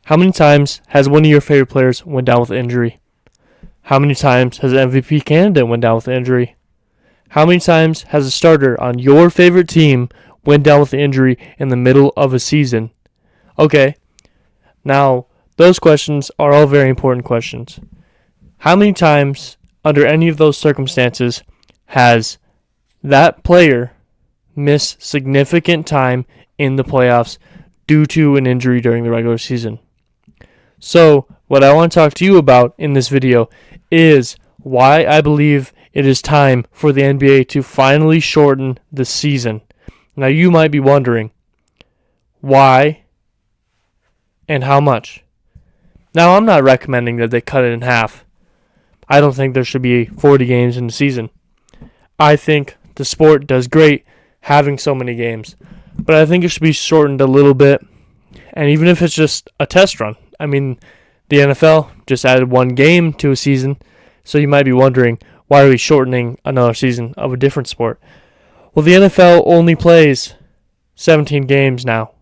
How many times has one of your favorite players went down with injury? How many times has an MVP candidate went down with injury? How many times has a starter on your favorite team went down with injury in the middle of a season? Okay, now those questions are all very important questions. How many times, under any of those circumstances, has that player missed significant time in the playoffs due to an injury during the regular season? So, what I want to talk to you about in this video is why I believe it is time for the NBA to finally shorten the season. Now, you might be wondering, why and how much? Now, I'm not recommending that they cut it in half. I don't think there should be 40 games in the season. I think the sport does great having so many games, but I think it should be shortened a little bit, and even if it's just a test run. I mean, the NFL just added one game to a season, so you might be wondering, why are we shortening another season of a different sport? Well, the NFL only plays 17 games now.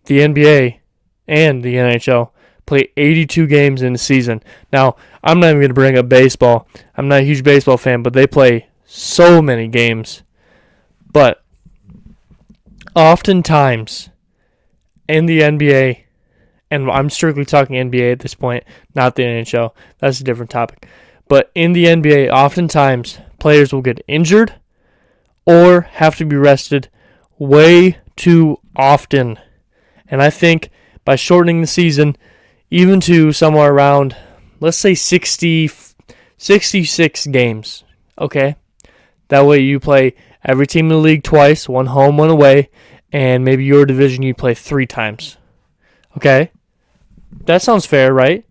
The NBA and the NHL play 82 games in a season. Now, I'm not even going to bring up baseball. I'm not a huge baseball fan, but they play so many games. But oftentimes in the NBA, and I'm strictly talking NBA at this point, not the NHL. That's a different topic. But in the NBA, oftentimes players will get injured or have to be rested way too often. And I think by shortening the season, even to somewhere around, let's say 66 games, okay? That way you play every team in the league twice, one home, one away, and maybe your division you play 3 times. Okay? That sounds fair, right?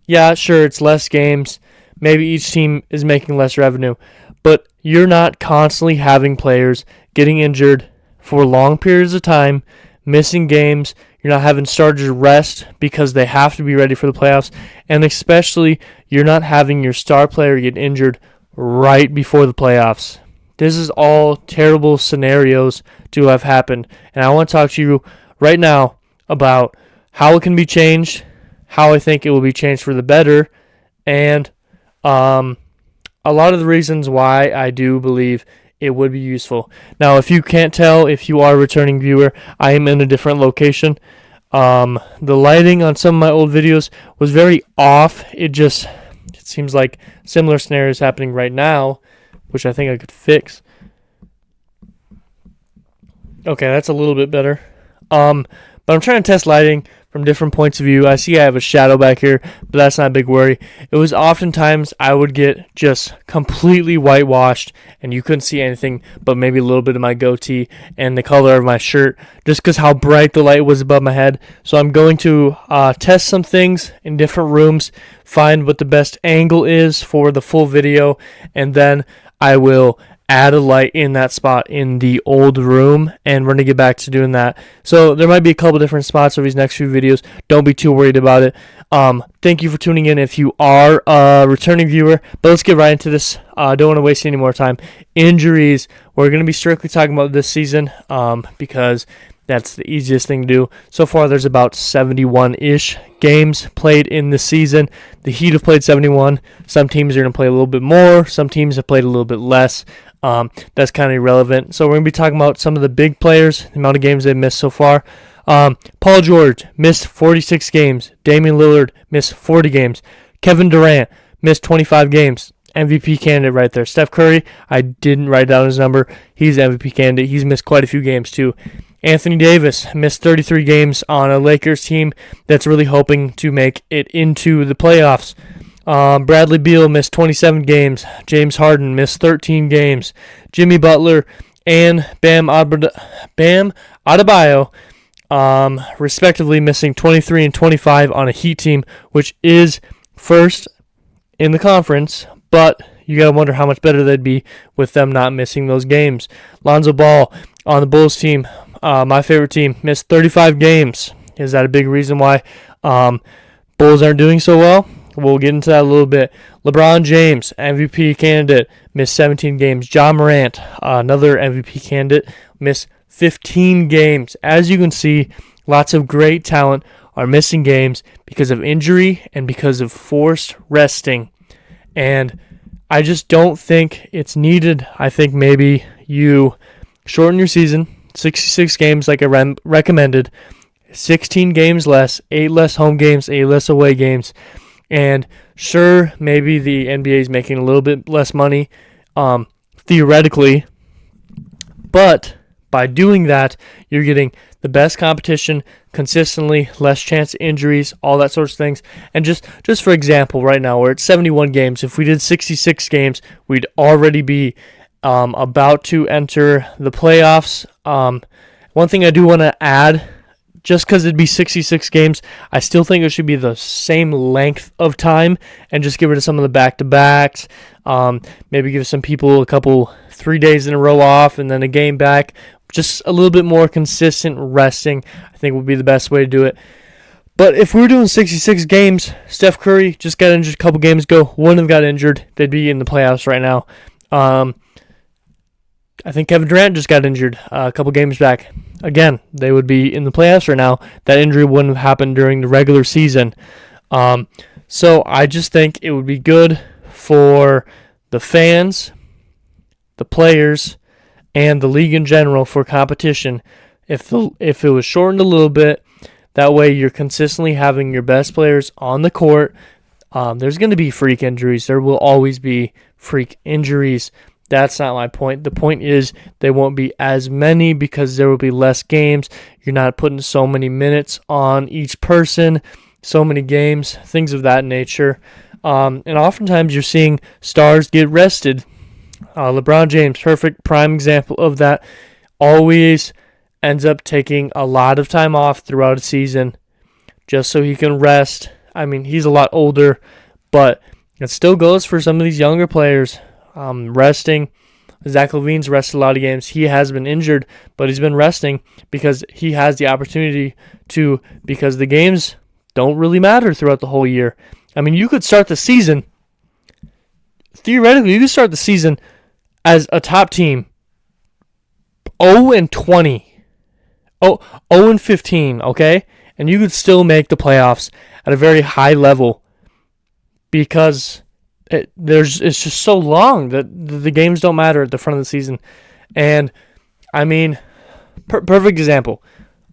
Yeah, sure, it's less games. Maybe each team is making less revenue. But you're not constantly having players getting injured for long periods of time, missing games. You're not having starters rest because they have to be ready for the playoffs. And especially, you're not having your star player get injured right before the playoffs. This is all terrible scenarios to have happened. And I want to talk to you right now about how it can be changed, how I think it will be changed for the better, and a lot of the reasons why I do believe it would be useful. Now, if you can't tell, if you are a returning viewer, I am in a different location. The lighting on some of my old videos was very off. It seems like similar scenarios happening right now, which I think I could fix. Okay, that's a little bit better. But I'm trying to test lighting from different points of view. I see I have a shadow back here, but that's not a big worry. It was oftentimes I would get just completely whitewashed, and you couldn't see anything but maybe a little bit of my goatee and the color of my shirt, just because how bright the light was above my head. So I'm going to test some things in different rooms, find what the best angle is for the full video, and then I will add a light in that spot in the old room, and we're going to get back to doing that. So there might be a couple different spots over these next few videos. Don't be too worried about it. Thank you for tuning in if you are a returning viewer. But let's get right into this. Don't want to waste any more time. Injuries. We're going to be strictly talking about this season because that's the easiest thing to do. So far, there's about 71-ish games played in the season. The Heat have played 71. Some teams are going to play a little bit more. Some teams have played a little bit less. That's kind of irrelevant. So we're going to be talking about some of the big players, the amount of games they've missed so far. Paul George missed 46 games. Damian Lillard missed 40 games. Kevin Durant missed 25 games. MVP candidate right there. Steph Curry, I didn't write down his number. He's MVP candidate. He's missed quite a few games too. Anthony Davis missed 33 games on a Lakers team that's really hoping to make it into the playoffs. Bradley Beal missed 27 games. James Harden missed 13 games. Jimmy Butler and Bam Adebayo, respectively, missing 23 and 25 on a Heat team, which is first in the conference, but you got to wonder how much better they'd be with them not missing those games. Lonzo Ball on the Bulls team, my favorite team, missed 35 games. Is that a big reason why Bulls aren't doing so well? We'll get into that a little bit. LeBron James, MVP candidate, missed 17 games. John Morant, another MVP candidate, missed 15 games. As you can see, lots of great talent are missing games because of injury and because of forced resting. And I just don't think it's needed. I think maybe you shorten your season, 66 games like I recommended, 16 games less, 8 less home games, 8 less away games. And sure, maybe the NBA is making a little bit less money, theoretically, but by doing that, you're getting the best competition consistently, less chance of injuries, all that sorts of things. And just for example, right now we're at 71 games. If we did 66 games, we'd already be about to enter the playoffs. One thing I do want to add, just because it'd be 66 games, I still think it should be the same length of time and just get rid of some of the back-to-backs. Maybe give some people a couple 3 days in a row off and then a game back. Just a little bit more consistent resting, I think, would be the best way to do it. But if we were doing 66 games, Steph Curry just got injured a couple games ago, wouldn't have got injured. They'd be in the playoffs right now. I think Kevin Durant just got injured a couple games back. Again, they would be in the playoffs right now. That injury wouldn't have happened during the regular season. So I just think it would be good for the fans, the players, and the league in general for competition if it was shortened a little bit. That way you're consistently having your best players on the court. There's going to be freak injuries. There will always be freak injuries. That's not my point. The point is they won't be as many because there will be less games. You're not putting so many minutes on each person, so many games, things of that nature. And oftentimes you're seeing stars get rested. LeBron James, perfect prime example of that, always ends up taking a lot of time off throughout a season just so he can rest. I mean, he's a lot older, but it still goes for some of these younger players. Resting. Zach LaVine's rested a lot of games. He has been injured, but he's been resting because he has the opportunity to, because the games don't really matter throughout the whole year. I mean, you could start the season, theoretically, you could start the season as a top team 0-20, 0-15, okay? And you could still make the playoffs at a very high level because it's just so long that the games don't matter at the front of the season. And, I mean, perfect example,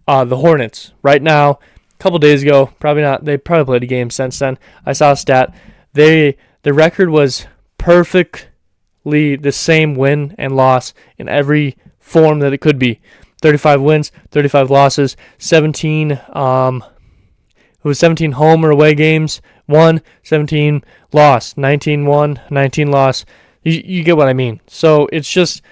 the Hornets. Right now, a couple days ago, they probably played a game since then. I saw a stat. The record was perfectly the same win and loss in every form that it could be. 35 wins, 35 losses, 17 17 home or away games, 17 loss, 19 won, 19 loss. You get what I mean. So it's just,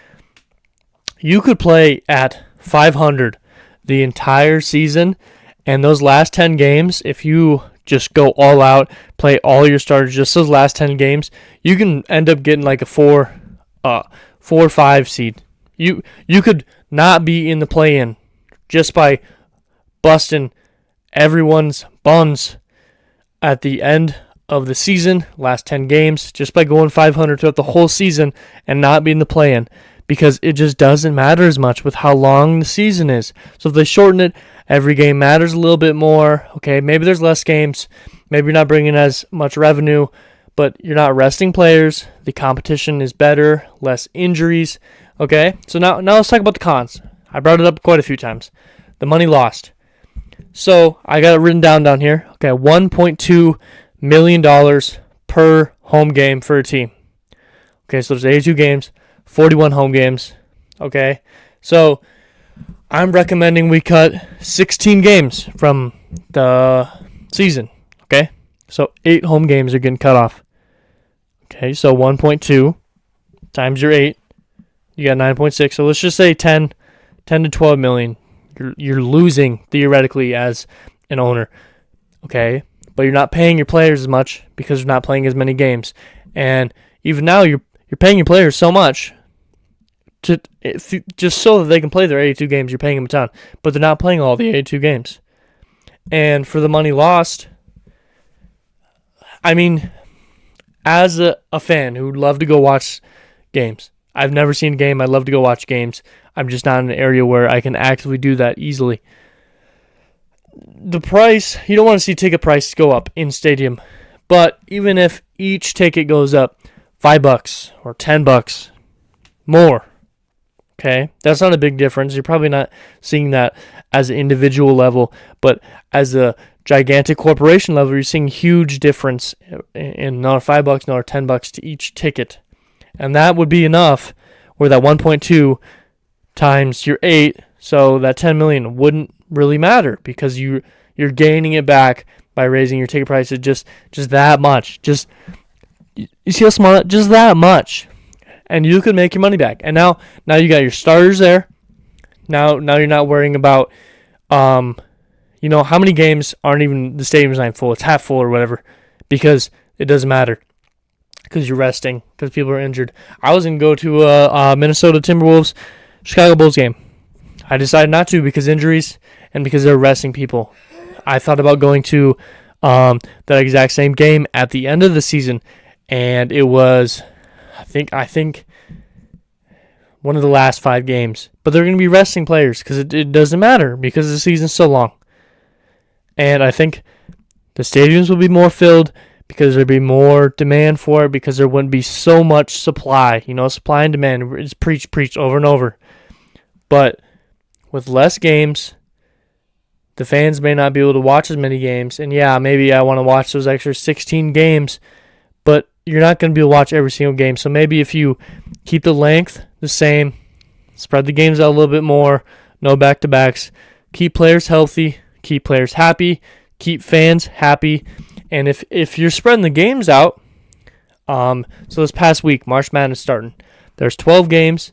you could play at 500 the entire season, and those last 10 games, if you just go all out, play all your starters, just those last 10 games, you can end up getting like a 4 or 5 seed. You could not be in the play-in just by busting everyone's buns at the end of the season, last 10 games, just by going 500 throughout the whole season and not being the play-in, because it just doesn't matter as much with how long the season is. So if they shorten it, every game matters a little bit more. Okay, maybe there's less games, maybe you're not bringing as much revenue, but you're not resting players. The competition is better, less injuries. Okay, so now let's talk about the cons. I brought it up quite a few times. The money lost. So I got it written down here. Okay, $1.2 million per home game for a team. Okay, so there's 82 games, 41 home games. Okay, so I'm recommending we cut 16 games from the season. Okay, so 8 home games are getting cut off. Okay, so 1.2 times your 8, you got 9.6. So let's just say 10 to 12 million. You're losing theoretically as an owner, okay? But you're not paying your players as much because you're not playing as many games. And even now, you're paying your players so much just so that they can play their 82 games. You're paying them a ton, but they're not playing all the 82 games. And for the money lost, I mean, as a fan who'd love to go watch games, I've never seen a game. I'd love to go watch games. I'm just not in an area where I can actively do that easily. the price, you don't want to see ticket prices go up in stadium. But even if each ticket goes up $5 or $10 more, okay, that's not a big difference. You're probably not seeing that as an individual level, but as a gigantic corporation level, you're seeing huge difference in another $5, another $10 to each ticket. And that would be enough where that 1.2 times your 8, so that 10 million wouldn't really matter because you're gaining it back by raising your ticket prices just that much. Just, you see how small that, just that much. And you could make your money back. And now you got your starters there. Now you're not worrying about how many games aren't even, the stadium's not full, it's half full or whatever, because it doesn't matter. Because you're resting, because people are injured. I was going to go to a Minnesota Timberwolves Chicago Bulls game. I decided not to because injuries and because they're resting people. I thought about going to that exact same game at the end of the season, and it was, I think one of the last 5 games. But they're going to be resting players because it doesn't matter because the season's so long. And I think the stadiums will be more filled because there'd be more demand for it because there wouldn't be so much supply. Supply and demand is preached over and over. But with less games, the fans may not be able to watch as many games. And yeah, maybe I want to watch those extra 16 games, but you're not going to be able to watch every single game. So maybe if you keep the length the same, spread the games out a little bit more, no back-to-backs, keep players healthy, keep players happy, keep fans happy. And if you're spreading the games out, so this past week, March Madness starting, there's 12 games,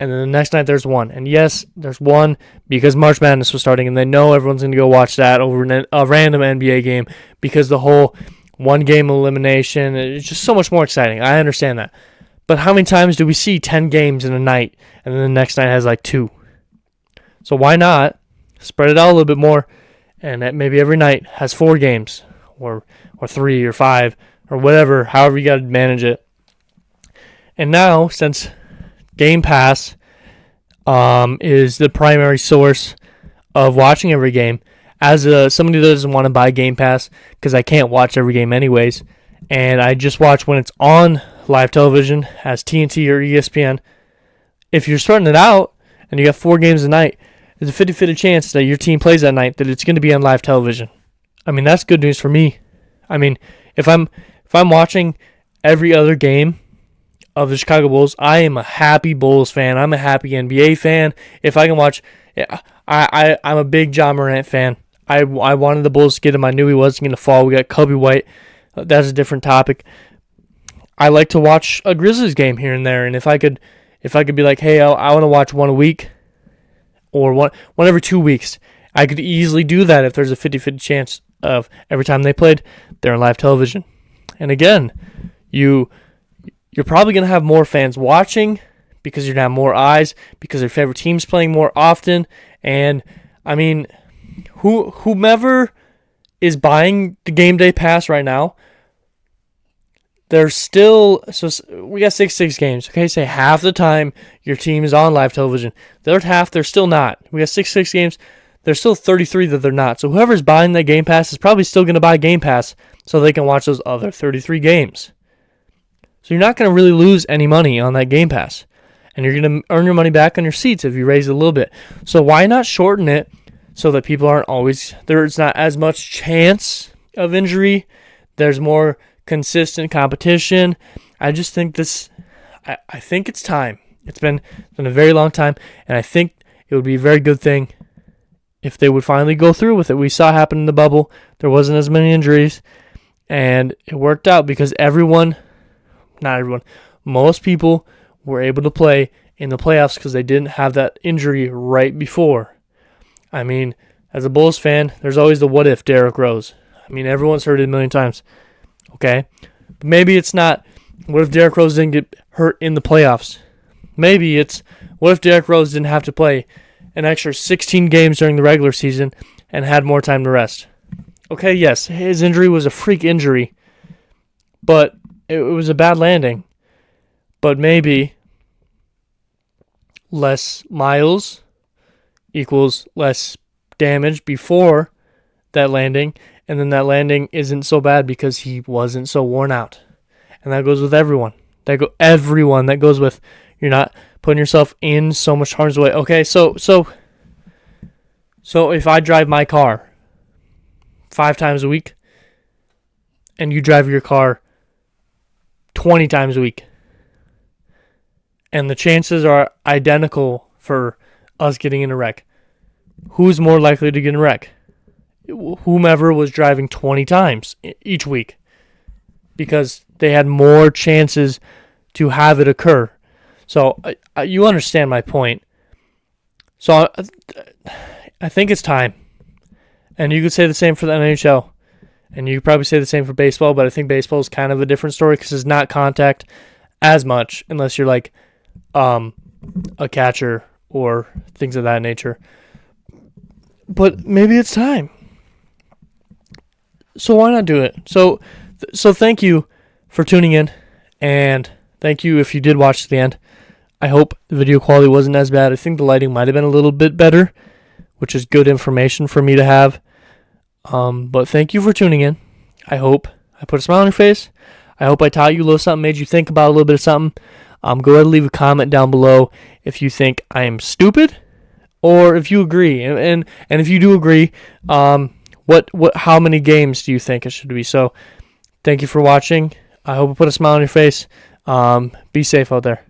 and then the next night there's 1. And yes, there's 1 because March Madness was starting, and they know everyone's going to go watch that over a random NBA game because the whole one-game elimination is just so much more exciting. I understand that. But how many times do we see 10 games in a night, and then the next night has like 2? So why not spread it out a little bit more, and that maybe every night has 4 games, or 3 or 5 or whatever, however you got to manage it. And now, since Game Pass is the primary source of watching every game, as somebody that doesn't want to buy Game Pass because I can't watch every game anyways, and I just watch when it's on live television as TNT or ESPN, if you're starting it out and you got 4 games a night, there's a 50-50 chance that your team plays that night that it's going to be on live television. I mean, that's good news for me. I mean, if I'm watching every other game of the Chicago Bulls, I am a happy Bulls fan. I'm a happy NBA fan. If I can watch, I'm a big John Morant fan. I wanted the Bulls to get him. I knew he wasn't going to fall. We got Kobe White. That's a different topic. I like to watch a Grizzlies game here and there, and if I could be like, hey, I want to watch one a week or one every 2 weeks, I could easily do that if there's a 50-50 chance of every time they played, they're on live television. And again, you're probably going to have more fans watching because you're going to have more eyes because their favorite team's playing more often. And, I mean, whomever is buying the game day pass right now, there's still, so we got 66 games. Okay, say half the time your team is on live television. The other half, they're still not. We got 66 games. There's still 33 that they're not. So whoever's buying that Game Pass is probably still going to buy Game Pass so they can watch those other 33 games. So you're not going to really lose any money on that Game Pass. And you're going to earn your money back on your seats if you raise it a little bit. So why not shorten it so that people aren't always, there's not as much chance of injury. There's more consistent competition. I just think I think it's time. It's been a very long time, and I think it would be a very good thing if they would finally go through with it. We saw happen in the bubble. There wasn't as many injuries, and it worked out because not everyone, most people were able to play in the playoffs because they didn't have that injury right before. I mean, as a Bulls fan, there's always the what if Derrick Rose. I mean, everyone's heard it a million times. Okay? But maybe it's not, what if Derrick Rose didn't get hurt in the playoffs? Maybe it's, what if Derrick Rose didn't have to play an extra 16 games during the regular season and had more time to rest? Okay, yes, his injury was a freak injury, but it was a bad landing. But maybe less miles equals less damage before that landing, and then that landing isn't so bad because he wasn't so worn out. And that goes with everyone. Everyone that goes with, you're not putting yourself in so much harm's way. Okay, so if I drive my car 5 times a week, and you drive your car 20 times a week, and the chances are identical for us getting in a wreck, who's more likely to get in a wreck? Whomever was driving 20 times each week, because they had more chances to have it occur. So you understand my point. So I think it's time. And you could say the same for the NHL. And you could probably say the same for baseball, but I think baseball is kind of a different story because it's not contact as much unless you're like a catcher or things of that nature. But maybe it's time. So why not do it? So thank you for tuning in, and thank you if you did watch to the end. I hope the video quality wasn't as bad. I think the lighting might have been a little bit better, which is good information for me to have. But thank you for tuning in. I hope I put a smile on your face. I hope I taught you a little something, made you think about a little bit of something. Go ahead and leave a comment down below if you think I am stupid or if you agree. And if you do agree, how many games do you think it should be? So thank you for watching. I hope I put a smile on your face. Be safe out there.